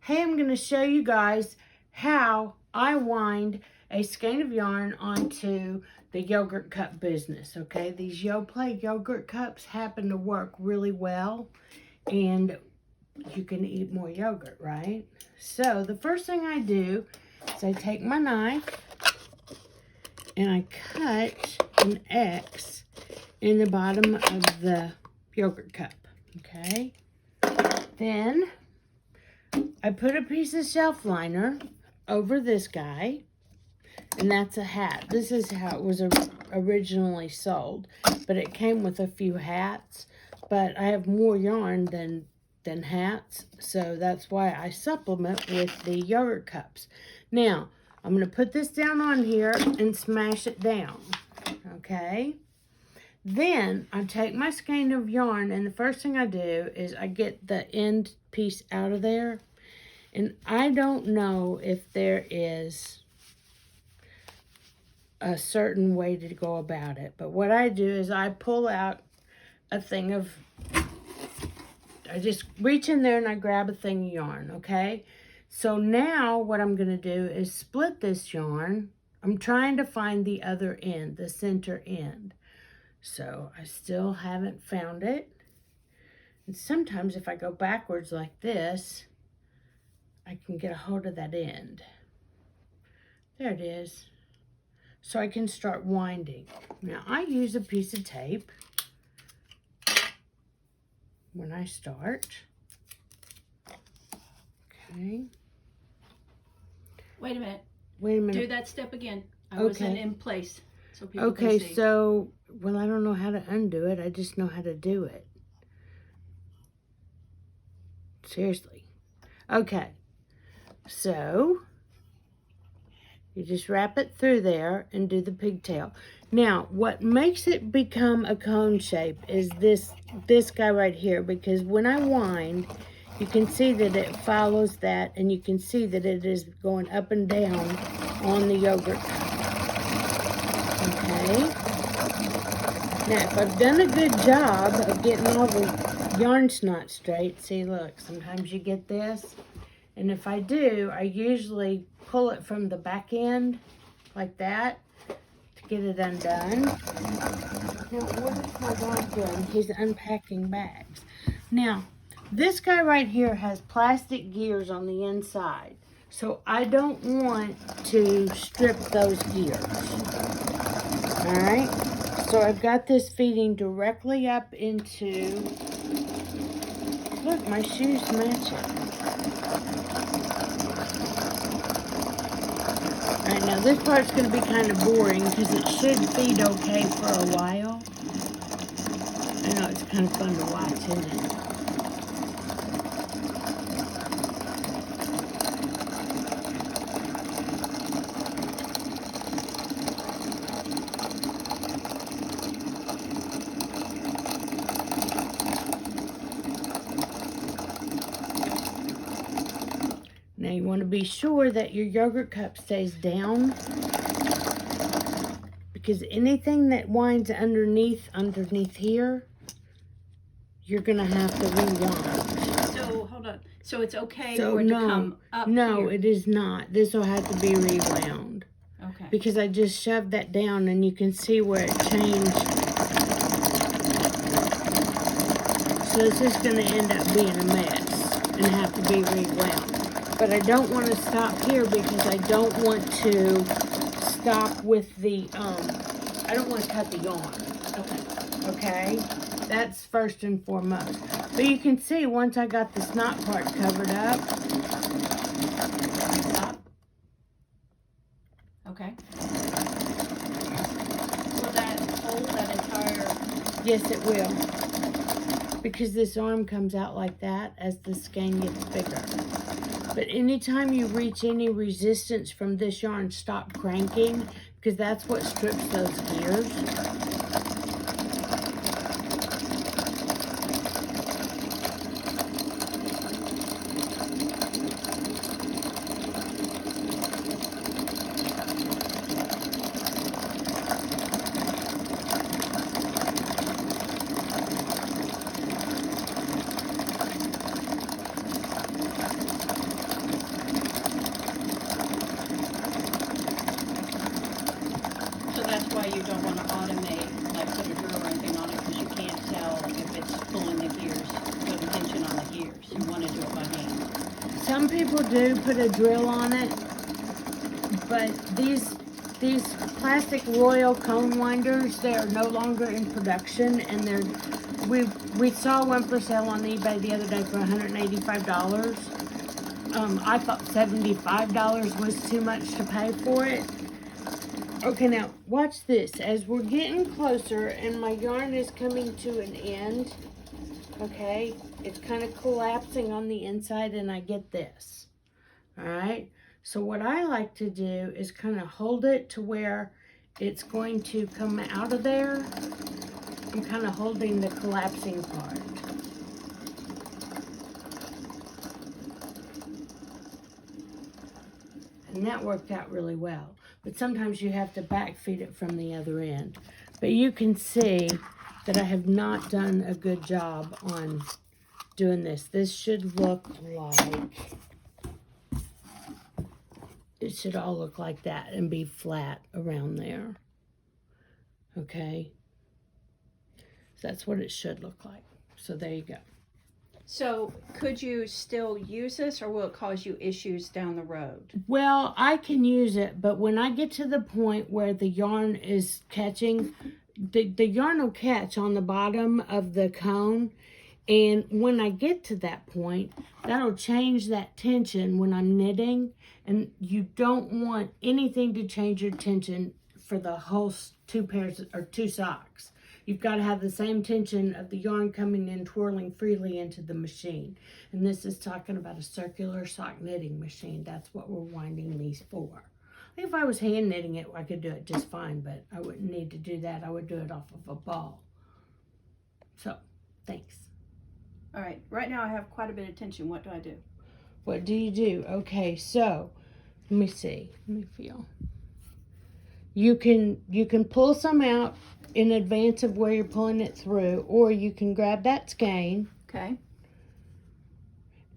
Hey, I'm going to show you guys how I wind a skein of yarn onto the yogurt cup business, okay? These Yoplait yogurt cups happen to work really well, and you can eat more yogurt, right? So the first thing I do is I take my knife and I cut an X in the bottom of the yogurt cup, okay? Then I put a piece of shelf liner over this guy, and that's a hat. This is how it was originally sold, but it came with a few hats, but I have more yarn than hats, so that's why I supplement with the yogurt cups. Now, I'm going to put this down on here and smash it down, okay? Then I take my skein of yarn, and the first thing I do is I get the end piece out of there. And I don't know if there is a certain way to go about it. But what I do is I pull out a thing of, I just reach in there and I grab a thing of yarn, okay? So now what I'm going to do is split this yarn. I'm trying to find the other end, the center end. So I still haven't found it. And sometimes if I go backwards like this, I can get a hold of that end. There it is. So I can start winding. Now I use a piece of tape when I start. Okay. Wait a minute. Wait a minute. Do that step again. I Okay. wasn't in place. So people Okay, can see. so, well, I don't know how to undo it. I just know how to do it. Seriously. Okay. So, you just wrap it through there and do the pigtail. Now, what makes it become a cone shape is this guy right here, because when I wind, you can see that it follows that, and you can see that it is going up and down on the yogurt cup. Okay? Now, if I've done a good job of getting all the yarn snot straight, see, look, sometimes you get this. And if I do, I usually pull it from the back end, like that, to get it undone. Now, what is my dog doing? He's unpacking bags. Now, this guy right here has plastic gears on the inside. So I don't want to strip those gears. Alright? So I've got this feeding directly up into... Look, my shoes match it. Alright, now this part's going to be kind of boring because it should feed okay for a while. I know it's kind of fun to watch, isn't it? Now you want to be sure that your yogurt cup stays down, because anything that winds underneath here, you're going to have to rewind. So, hold on. So it's okay So for it to come up No, here. it is not. This will have to be rewound. Okay. Because I just shoved that down and you can see where it changed. So it's just going to end up being a mess and have to be rewound. But I don't want to stop here because I don't want to stop with the, I don't want to cut the yarn. Okay? That's first and foremost. But you can see once I got the snot part covered up. Stop. Okay. Will that hold that entire... Yes, it will. Because this arm comes out like that as the skein gets bigger. But anytime you reach any resistance from this yarn, stop cranking, because that's what strips those gears. some people do put a drill on it, but these plastic Royal cone winders, they are no longer in production, and we saw one for sale on eBay the other day for $185. I thought $75 was too much to pay for it. Okay, now watch this. As we're getting closer and my yarn is coming to an end, okay, it's kind of collapsing on the inside, and I get this. All right, so what I like to do is kind of hold it to where it's going to come out of there. I'm kind of holding the collapsing part. And that worked out really well. But sometimes you have to back feed it from the other end. But you can see that I have not done a good job on doing this. This should look like, it should all look like that and be flat around there. Okay? So that's what it should look like. So there you go. So could you still use this, or will it cause you issues down the road? Well, I can use it, but when I get to the point where the yarn is catching, the yarn will catch on the bottom of the cone. And when I get to that point, that'll change that tension when I'm knitting. And you don't want anything to change your tension for the whole two pairs or two socks. You've got to have the same tension of the yarn coming in, twirling freely into the machine. And this is talking about a circular sock knitting machine. That's what we're winding these for. If I was hand knitting it, I could do it just fine, but I wouldn't need to do that. I would do it off of a ball. So, thanks. All right, right now I have quite a bit of tension. What do I do? What do you do? Okay, so, let me see. Let me feel. You can pull some out in advance of where you're pulling it through, or you can grab that skein. Okay.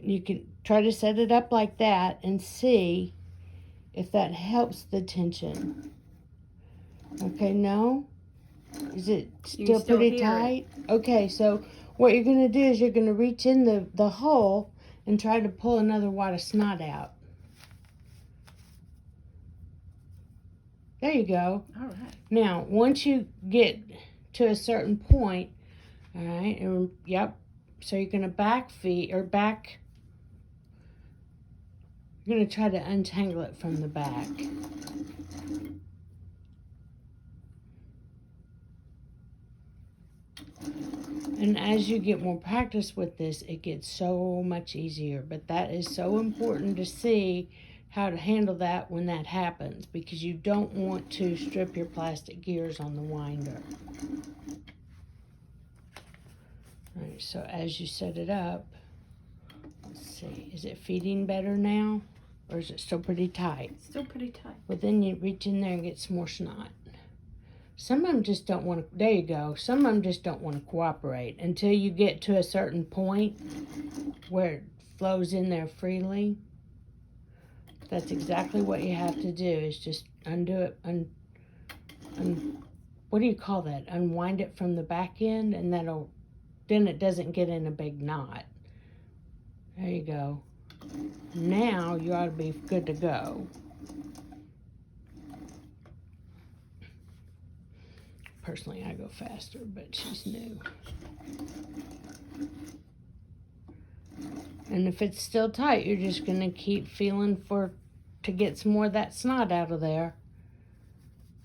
You can try to set it up like that and see if that helps the tension. Okay, no? Is it still pretty tight? Okay, so what you're going to do is you're going to reach in the hole and try to pull another wad of snot out. There you go. All right. Now, once you get to a certain point, all right, and yep, so you're going to you're going to try to untangle it from the back. And as you get more practice with this, it gets so much easier. But that is so important to see how to handle that when that happens, because you don't want to strip your plastic gears on the winder. All right, so as you set it up, let's see, is it feeding better now, or is it still pretty tight? Still pretty tight. Well, then you reach in there and get some more snot. Some of them just don't want to, there you go, some of them just don't want to cooperate until you get to a certain point where it flows in there freely. That's exactly what you have to do, is just undo it, what do you call that? Unwind it from the back end, and then it doesn't get in a big knot. There you go. Now you ought to be good to go. Personally, I go faster, but she's new. And if it's still tight, you're just going to keep feeling to get some more of that snot out of there.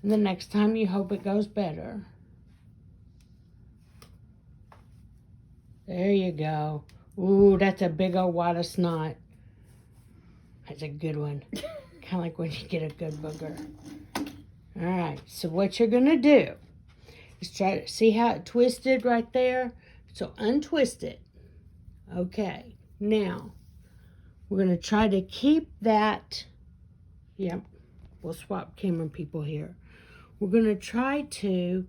And the next time you hope it goes better. There you go. Ooh, that's a big old wad of snot. That's a good one. Kind of like when you get a good booger. All right, so what you're going to do is try to see how it twisted right there. So untwist it. Okay, now we're going to try to keep that. Yep, we'll swap camera people here. We're going to try to,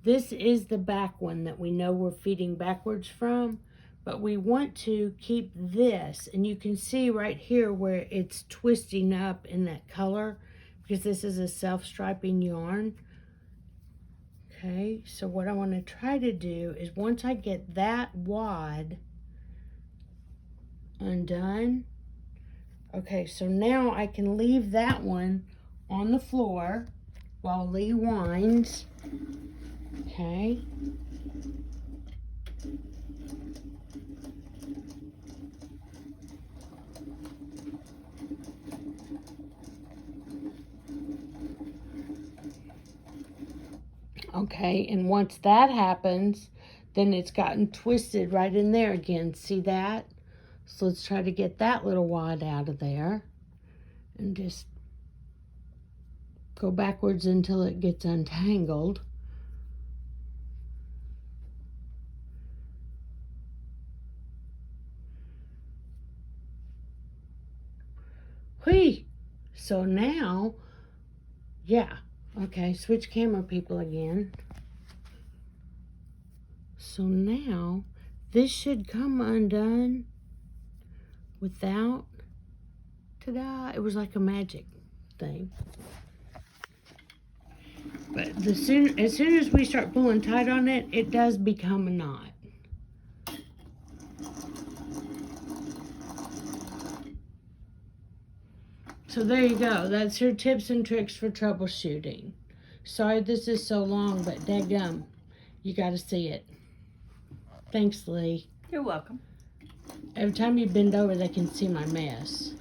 this is the back one that we know we're feeding backwards from, but we want to keep this, and you can see right here where it's twisting up in that color, because this is a self-striping yarn. Okay, so what I want to try to do is once I get that wad undone, Okay, so now I can leave that one on the floor while Lee winds. Okay. Okay, and once that happens, then it's gotten twisted right in there again. See that? So let's try to get that little wad out of there and just go backwards until it gets untangled. Whee! So now, yeah. Okay, switch camera people again. So now, this should come undone without, ta-da, it was like a magic thing. But as soon as we start pulling tight on it, it does become a knot. So there you go. That's your tips and tricks for troubleshooting. Sorry this is so long, but dadgum, you got to see it. Thanks, Lee. You're welcome. Every time you bend over, they can see my mess.